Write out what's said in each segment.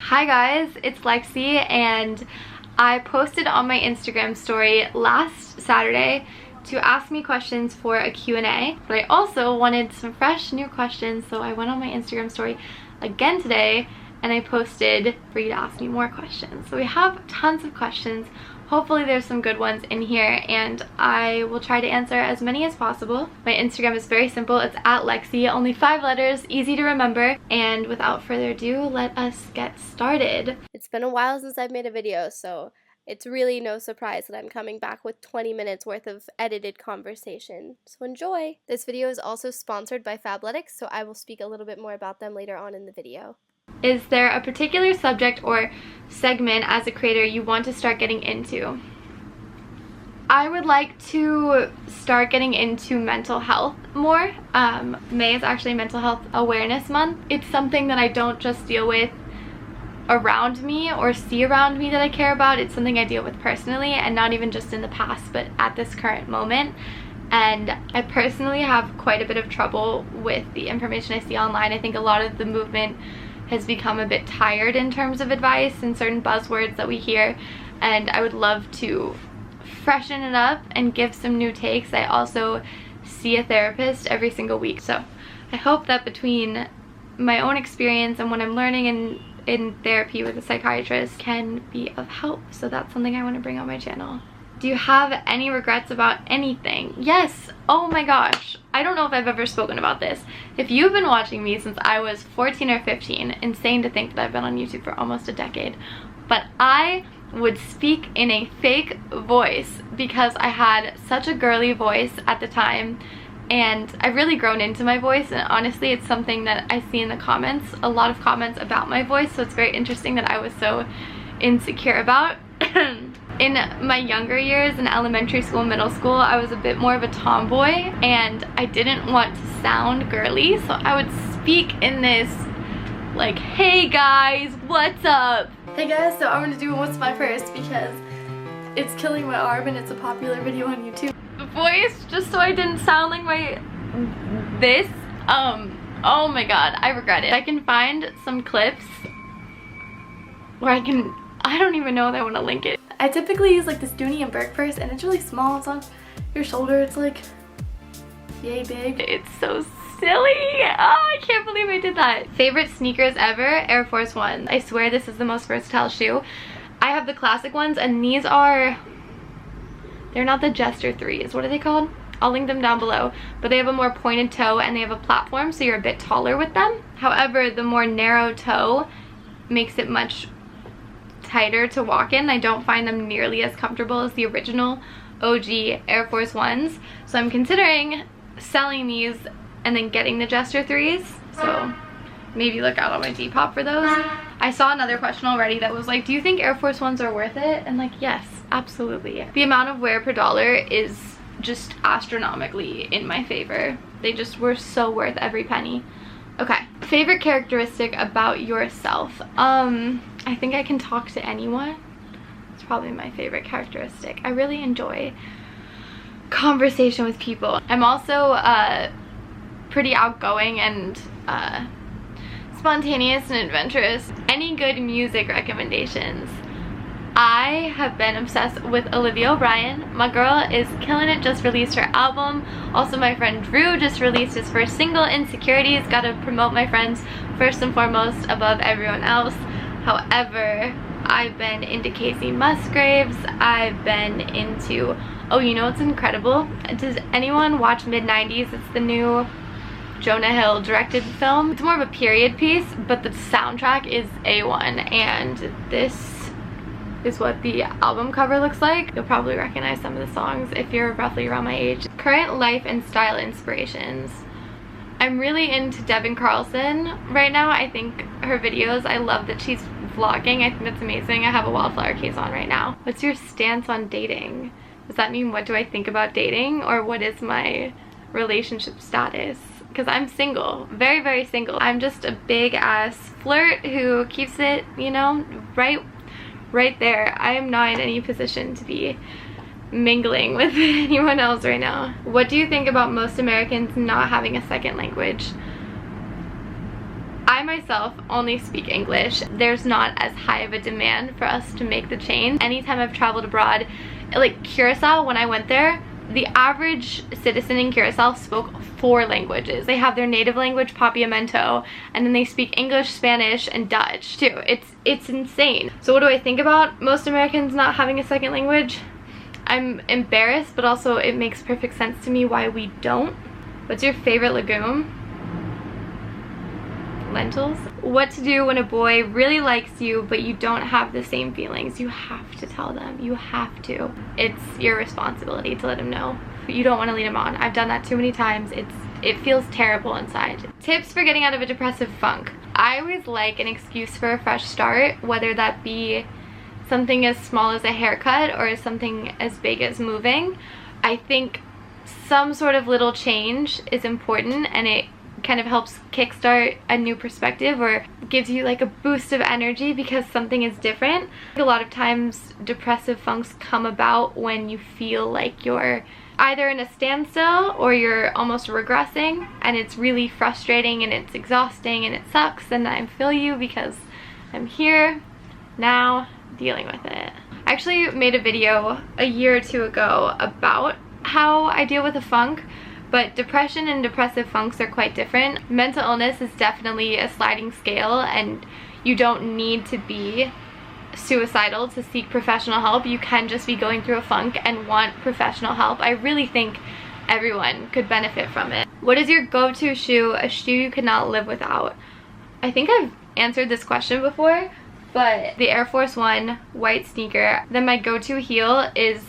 Hi guys, it's Lexie, and I posted on my Instagram story last Saturday to ask me questions for a Q&A, but I also wanted some fresh new questions, so I went on my Instagram story again today and I posted for you to ask me more questions. So we have tons of questions. Hopefully there's some good ones in here, and I will try to answer as many as possible. My Instagram is very simple. It's at Lexie, only 5 letters, easy to remember. And without further ado, let us get started. It's been a while since I've made a video, so it's really no surprise that I'm coming back with 20 minutes worth of edited conversation. So enjoy! This video is also sponsored by Fabletics, so I will speak a little bit more about them later on in the video. Is there a particular subject or segment as a creator you want to start getting into? I would like to start getting into mental health more. May is actually Mental Health Awareness Month. It's something that I don't just deal with around me or see around me that I care about. It's something I deal with personally, and not even just in the past, but at this current moment. And I personally have quite a bit of trouble with the information I see online. I think a lot of the movement has become a bit tired in terms of advice and certain buzzwords that we hear, and I would love to freshen it up and give some new takes. I also see a therapist every single week, so I hope that between my own experience and what I'm learning in therapy with a psychiatrist can be of help. So that's something I want to bring on my channel. Do you have any regrets about anything? Yes. Oh my gosh. I don't know if I've ever spoken about this. If you've been watching me since I was 14 or 15, insane to think that I've been on YouTube for almost a decade, but I would speak in a fake voice because I had such a girly voice at the time, and I've really grown into my voice, and honestly it's something that I see in the comments, a lot of comments about my voice, so it's very interesting that I was so insecure about. In my younger years, in elementary school, middle school, I was a bit more of a tomboy, and I didn't want to sound girly, so I would speak in this like, hey guys, what's up? Hey guys, so I'm gonna do what's my first because it's killing my arm and it's a popular video on YouTube. The voice, just so I didn't sound like this. Oh my god, I regret it. I can find some clips where I don't even know if I want to link it. I typically use like this Dooney and Burke purse, and it's really small. It's on your shoulder. It's like yay big. It's so silly. Oh, I can't believe I did that. Favorite sneakers ever? Air Force One. I swear this is the most versatile shoe. I have the classic ones, and these are, they're not the Jester 3s. What are they called? I'll link them down below. But they have a more pointed toe and they have a platform, so you're a bit taller with them. However, the more narrow toe makes it much tighter to walk in. I don't find them nearly as comfortable as the original OG Air Force Ones. So I'm considering selling these and then getting the Jester 3s. So maybe look out on my Depop for those. I saw another question already that was like, do you think Air Force Ones are worth it? And like, yes, absolutely. The amount of wear per dollar is just astronomically in my favor. They just were so worth every penny. Okay, favorite characteristic about yourself? I think I can talk to anyone. It's probably my favorite characteristic. I really enjoy conversation with people. I'm also pretty outgoing and spontaneous and adventurous. Any good music recommendations? I have been obsessed with Olivia O'Brien. My girl is killing it, just released her album. Also my friend Drew just released his first single, Insecurities. Gotta promote my friends first and foremost above everyone else. However, I've been into Casey Musgraves. I've been into, oh, you know what's incredible? Does anyone watch Mid-90s? It's the new Jonah Hill directed film. It's more of a period piece, but the soundtrack is A1, and this is what the album cover looks like. You'll probably recognize some of the songs if you're roughly around my age. Current life and style inspirations. I'm really into Devin Carlson right now. I think her videos, I love that she's vlogging. I think that's amazing. I have a wildflower case on right now. What's your stance on dating? Does that mean what do I think about dating, or what is my relationship status? Because I'm single, very, very single. I'm just a big ass flirt who keeps it, you know, right there. I am not in any position to be mingling with anyone else right now. What do you think about most Americans not having a second language? I myself only speak English. There's not as high of a demand for us to make the change. Anytime I've traveled abroad, like Curacao, when I went there, the average citizen in Curacao spoke 4 languages. They have their native language, Papiamento, and then they speak English, Spanish, and Dutch too. It's insane. So what do I think about most Americans not having a second language? I'm embarrassed, but also it makes perfect sense to me why we don't. What's your favorite legume? Lentils. What to do when a boy really likes you but you don't have the same feelings? You have to tell them. You have to. It's your responsibility to let him know. You don't want to lead him on. I've done that too many times. It feels terrible inside. Tips for getting out of a depressive funk. I always like an excuse for a fresh start, whether that be something as small as a haircut or something as big as moving. I think some sort of little change is important, and it kind of helps kickstart a new perspective or gives you like a boost of energy because something is different. A lot of times depressive funks come about when you feel like you're either in a standstill or you're almost regressing, and it's really frustrating and it's exhausting and it sucks, and I feel you because I'm here now dealing with it. I actually made a video a year or 2 ago about how I deal with a funk, but depression and depressive funks are quite different. Mental illness is definitely a sliding scale, and you don't need to be suicidal to seek professional help. You can just be going through a funk and want professional help. I really think everyone could benefit from it. What is your go-to shoe, a shoe you could not live without? I think I've answered this question before, but the Air Force One white sneaker. Then my go-to heel is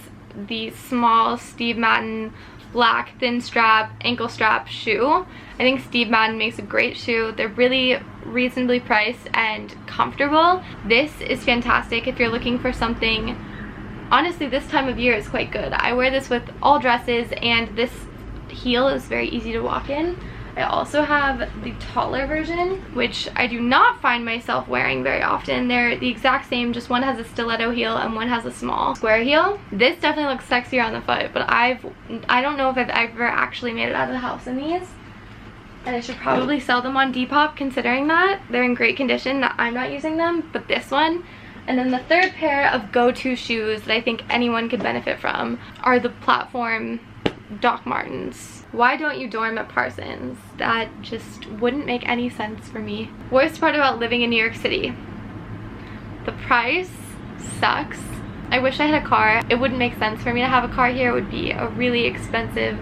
the small Steve Madden black thin strap ankle strap shoe. I think Steve Madden makes a great shoe. They're really reasonably priced and comfortable. This is fantastic if you're looking for something. Honestly, this time of year is quite good. I wear this with all dresses, and this heel is very easy to walk in. I also have the taller version, which I do not find myself wearing very often. They're the exact same, just one has a stiletto heel and one has a small square heel. This definitely looks sexier on the foot, but I don't know if I've ever actually made it out of the house in these. And I should probably sell them on Depop, considering that. They're in great condition. I'm not using them, but this one. And then the third pair of go-to shoes that I think anyone could benefit from are the platform Doc Martens. Why don't you dorm at Parsons? That just wouldn't make any sense for me. Worst part about living in New York City? The price sucks. I wish I had a car. It wouldn't make sense for me to have a car here. It would be a really expensive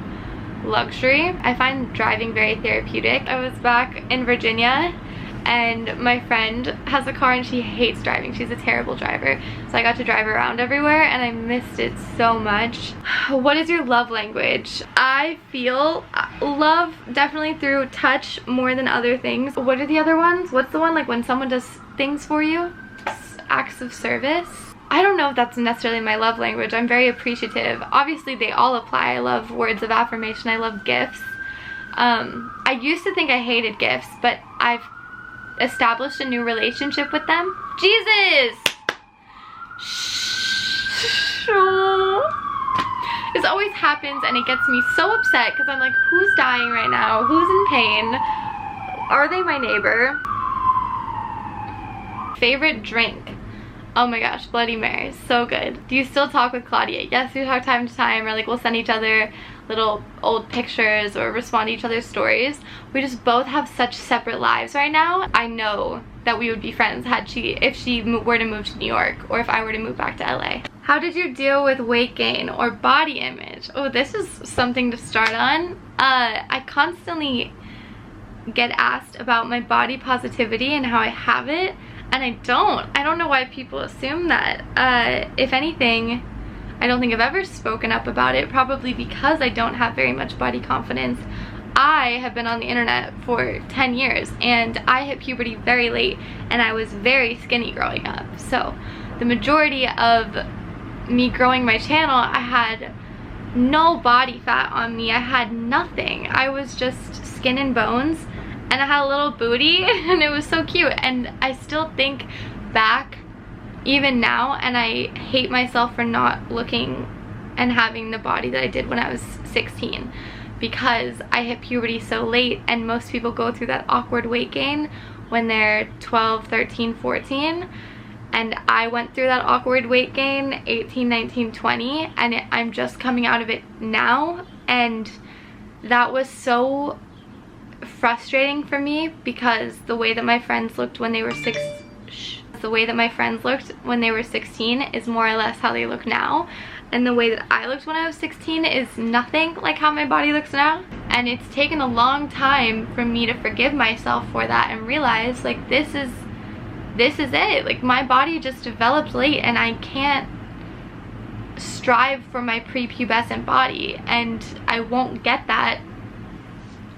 luxury. I find driving very therapeutic. I was back in Virginia, and my friend has a car and she hates driving. She's a terrible driver. So I got to drive around everywhere and I missed it so much. What is your love language? I feel love definitely through touch more than other things. What are the other ones? What's the one like when someone does things for you? Acts of service? I don't know if that's necessarily my love language. I'm very appreciative. Obviously they all apply. I love words of affirmation. I love gifts. I used to think I hated gifts, but I've established a new relationship with them. Jesus! This always happens and it gets me so upset because I'm like, who's dying right now? Who's in pain? Are they my neighbor? Favorite drink? Oh my gosh, Bloody Mary, so good. Do you still talk with Claudia? Yes, we talk time to time, or like we'll send each other little old pictures or respond to each other's stories. We just both have such separate lives right now. I know that we would be friends if she were to move to New York, or if I were to move back to LA. How did you deal with weight gain or body image? Oh, this is something to start on. I constantly get asked about my body positivity and how I have it, and I don't know why people assume that. If anything, I don't think I've ever spoken up about it, probably because I don't have very much body confidence. I have been on the internet for 10 years and I hit puberty very late, and I was very skinny growing up. So the majority of me growing my channel, I had no body fat on me. I had nothing. I was just skin and bones, and I had a little booty and it was so cute. And I still think back even now and I hate myself for not looking and having the body that I did when I was 16, because I hit puberty so late, and most people go through that awkward weight gain when they're 12, 13, 14. And I went through that awkward weight gain 18, 19, 20, and I'm just coming out of it now. And that was so frustrating for me because the way that my friends looked when they were 16 is more or less how they look now. And the way that I looked when I was 16 is nothing like how my body looks now. And it's taken a long time for me to forgive myself for that and realize, like, this is it. Like, my body just developed late and I can't strive for my prepubescent body, and I won't get that,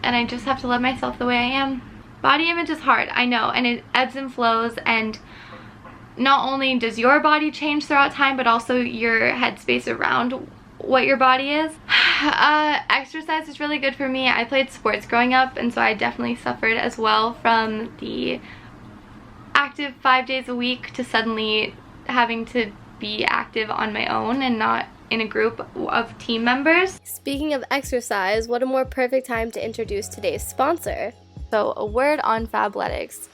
and I just have to love myself the way I am. Body image is hard, I know, and it ebbs and flows, and not only does your body change throughout time, but also your headspace around what your body is. Exercise is really good for me. I played sports growing up, and so I definitely suffered as well from the active 5 days a week to suddenly having to be active on my own and not in a group of team members. Speaking of exercise, what a more perfect time to introduce today's sponsor. So a word on Fabletics.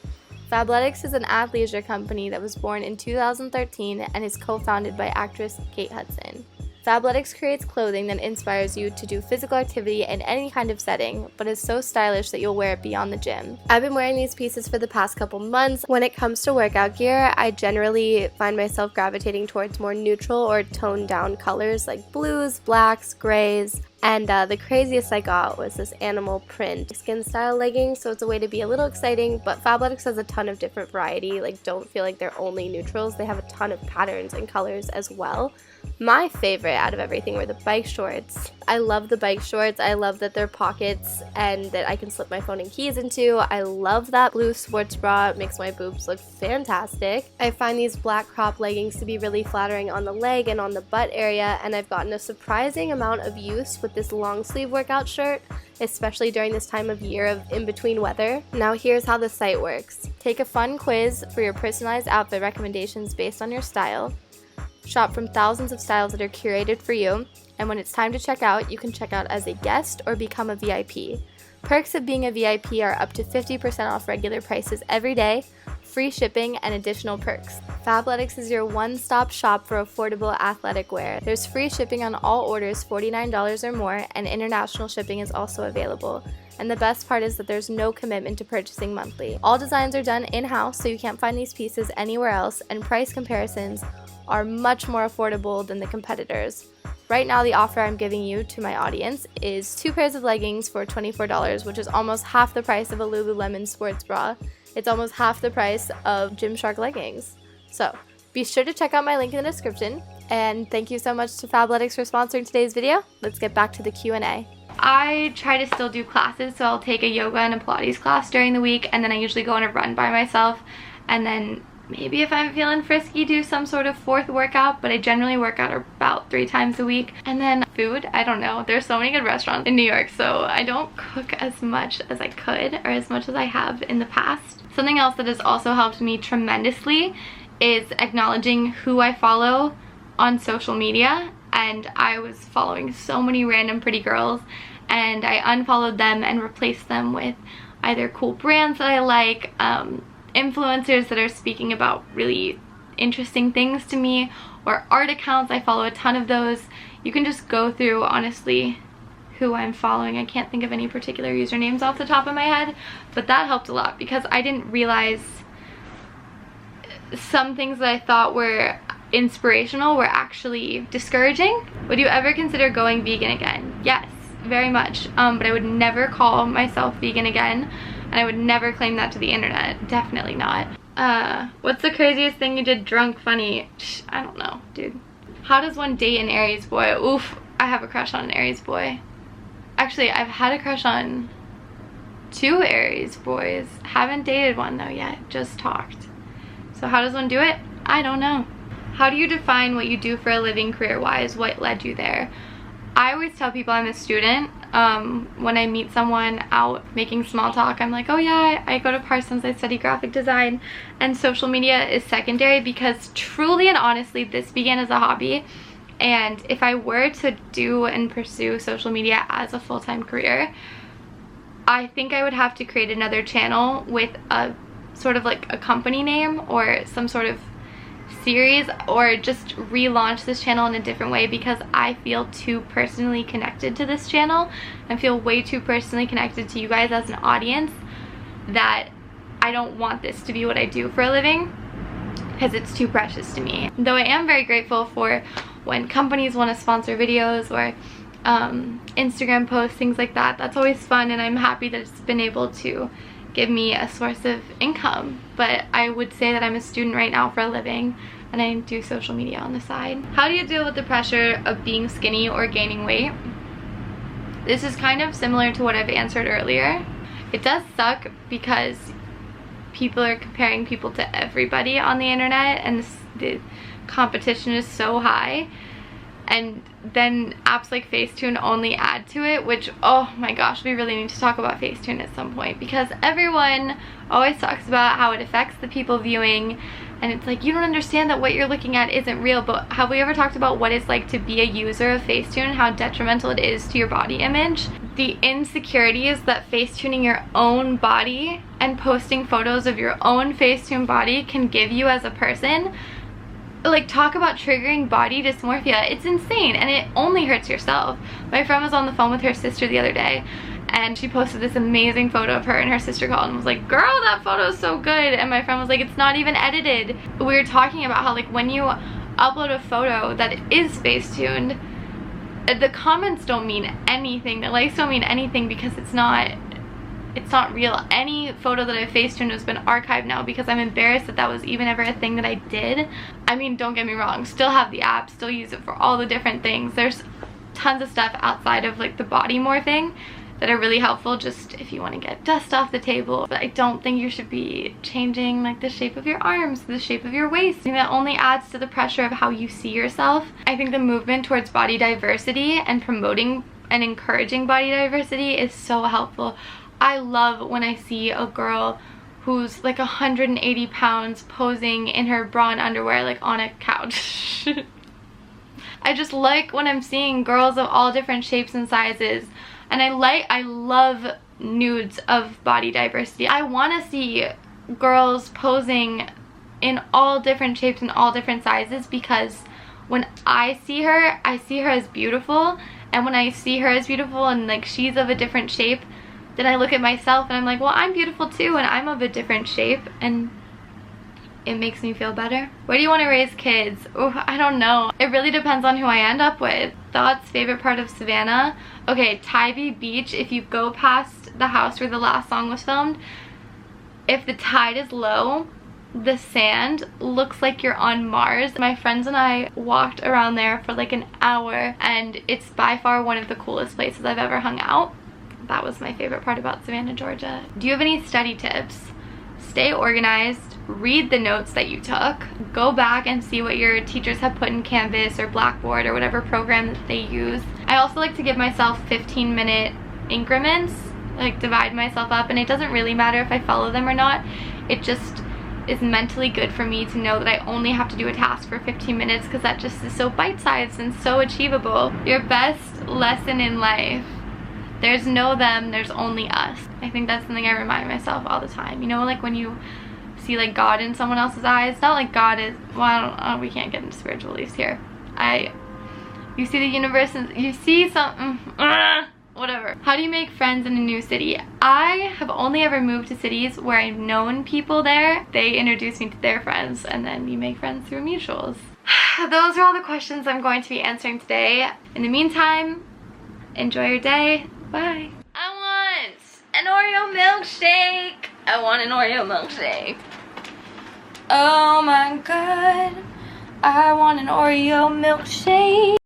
Fabletics is an athleisure company that was born in 2013 and is co-founded by actress Kate Hudson. Fabletics creates clothing that inspires you to do physical activity in any kind of setting, but is so stylish that you'll wear it beyond the gym. I've been wearing these pieces for the past couple months. When it comes to workout gear, I generally find myself gravitating towards more neutral or toned down colors like blues, blacks, grays. And the craziest I got was this animal print skin style legging, so it's a way to be a little exciting, but Fabletics has a ton of different variety. Like, don't feel like they're only neutrals. They have a ton of patterns and colors as well. My favorite out of everything were the bike shorts. I love the bike shorts. I love that they're pockets and that I can slip my phone and keys into. I love that blue sports bra. It makes my boobs look fantastic. I find these black crop leggings to be really flattering on the leg and on the butt area, and I've gotten a surprising amount of use with this long sleeve workout shirt, especially during this time of year of in-between weather. Now here's how the site works. Take a fun quiz for your personalized outfit recommendations based on your style. Shop from thousands of styles that are curated for you, and when it's time to check out, you can check out as a guest or become a VIP. Perks of being a VIP are up to 50% off regular prices every day, free shipping, and additional perks. Fabletics is your one-stop shop for affordable athletic wear. There's free shipping on all orders $49 or more, and international shipping is also available. And the best part is that there's no commitment to purchasing monthly. All designs are done in-house, so you can't find these pieces anywhere else, and price comparisons are much more affordable than the competitors. Right now, the offer I'm giving you to my audience is 2 pairs of leggings for $24, which is almost half the price of a Lululemon sports bra. It's almost half the price of Gymshark leggings. So be sure to check out my link in the description, and thank you so much to Fabletics for sponsoring today's video. Let's get back to the Q&A. I try to still do classes, so I'll take a yoga and a Pilates class during the week, and then I usually go on a run by myself, and then maybe if I'm feeling frisky, do some sort of fourth workout, but I generally work out about 3 times a week. And then food, I don't know. There's so many good restaurants in New York, so I don't cook as much as I could or as much as I have in the past. Something else that has also helped me tremendously is acknowledging who I follow on social media. And I was following so many random pretty girls, and I unfollowed them and replaced them with either cool brands that I like, influencers that are speaking about really interesting things to me, or art accounts. I follow a ton of those. You can just go through, honestly, who I'm following. I can't think of any particular usernames off the top of my head, but that helped a lot because I didn't realize some things that I thought were inspirational were actually discouraging. Would you ever consider going vegan again? Yes, very much, but I would never call myself vegan again. And I would never claim that to the internet. Definitely not. What's the craziest thing you did drunk funny? I don't know, dude. How does one date an Aries boy? Oof, I have a crush on an Aries boy. Actually, I've had a crush on 2 Aries boys. Haven't dated one though yet, just talked. So how does one do it? I don't know. How do you define what you do for a living career-wise? What led you there? I always tell people I'm a student. When I meet someone out making small talk, I'm like, oh yeah, I go to Parsons, I study graphic design, and social media is secondary because truly and honestly, this began as a hobby. And if I were to do and pursue social media as a full-time career, I think I would have to create another channel with a sort of like a company name or some sort of series, or just relaunch this channel in a different way, because I feel too personally connected to this channel and feel way too personally connected to you guys as an audience, that I don't want this to be what I do for a living, because it's too precious to me. Though I am very grateful for when companies want to sponsor videos or Instagram posts, things like that. That's always fun, and I'm happy that it's been able to give me a source of income. But I would say that I'm a student right now for a living, and I do social media on the side. How do you deal with the pressure of being skinny or gaining weight? This is kind of similar to what I've answered earlier. It does suck because people are comparing people to everybody on the internet, and the competition is so high. And then apps like Facetune only add to it, which, oh my gosh, we really need to talk about Facetune at some point, because everyone always talks about how it affects the people viewing, and it's like, you don't understand that what you're looking at isn't real. But have we ever talked about what it's like to be a user of Facetune and how detrimental it is to your body image? The insecurities that Facetuning your own body and posting photos of your own Facetune body can give you as a person. Like, talk about triggering body dysmorphia. It's insane, and it only hurts yourself. My friend was on the phone with her sister the other day, and she posted this amazing photo of her, and her sister called and was like, girl, that photo is so good. And my friend was like, it's not even edited. We were talking about how, like, when you upload a photo that is Facetuned, the comments don't mean anything, the likes don't mean anything, because it's not real. Any photo that I've Facetuned has been archived now, because I'm embarrassed that that was even ever a thing that I did. I mean, don't get me wrong, still have the app, still use it for all the different things. There's tons of stuff outside of like the body morphing that are really helpful, just if you want to get dust off the table. But I don't think you should be changing like the shape of your arms, the shape of your waist. I think that only adds to the pressure of how you see yourself. I think the movement towards body diversity and promoting and encouraging body diversity is so helpful. I love when I see a girl who's like 180 pounds posing in her bra and underwear like on a couch. I just like when I'm seeing girls of all different shapes and sizes, and I love nudes of body diversity. I want to see girls posing in all different shapes and all different sizes, because when I see her as beautiful, and when I see her as beautiful and like she's of a different shape, then I look at myself and I'm like, well, I'm beautiful too, and I'm of a different shape, and it makes me feel better. Where do you want to raise kids? Oh, I don't know. It really depends on who I end up with. Thoughts, favorite part of Savannah? Okay, Tybee Beach. If you go past the house where the last song was filmed, if the tide is low, the sand looks like you're on Mars. My friends and I walked around there for like an hour, and it's by far one of the coolest places I've ever hung out. That was my favorite part about Savannah, Georgia. Do you have any study tips? Stay organized, read the notes that you took, go back and see what your teachers have put in Canvas or Blackboard or whatever program that they use. I also like to give myself 15-minute increments, like divide myself up, and it doesn't really matter if I follow them or not. It just is mentally good for me to know that I only have to do a task for 15 minutes, because that just is so bite-sized and so achievable. Your best lesson in life. There's no them, there's only us. I think that's something I remind myself all the time. You know, like when you see like God in someone else's eyes, not like God is, well, we can't get into spiritual beliefs here. You see the universe and you see something, whatever. How do you make friends in a new city? I have only ever moved to cities where I've known people there. They introduce me to their friends, and then you make friends through mutuals. Those are all the questions I'm going to be answering today. In the meantime, enjoy your day. Bye. I want an Oreo milkshake. I want an Oreo milkshake. Oh my god. I want an Oreo milkshake.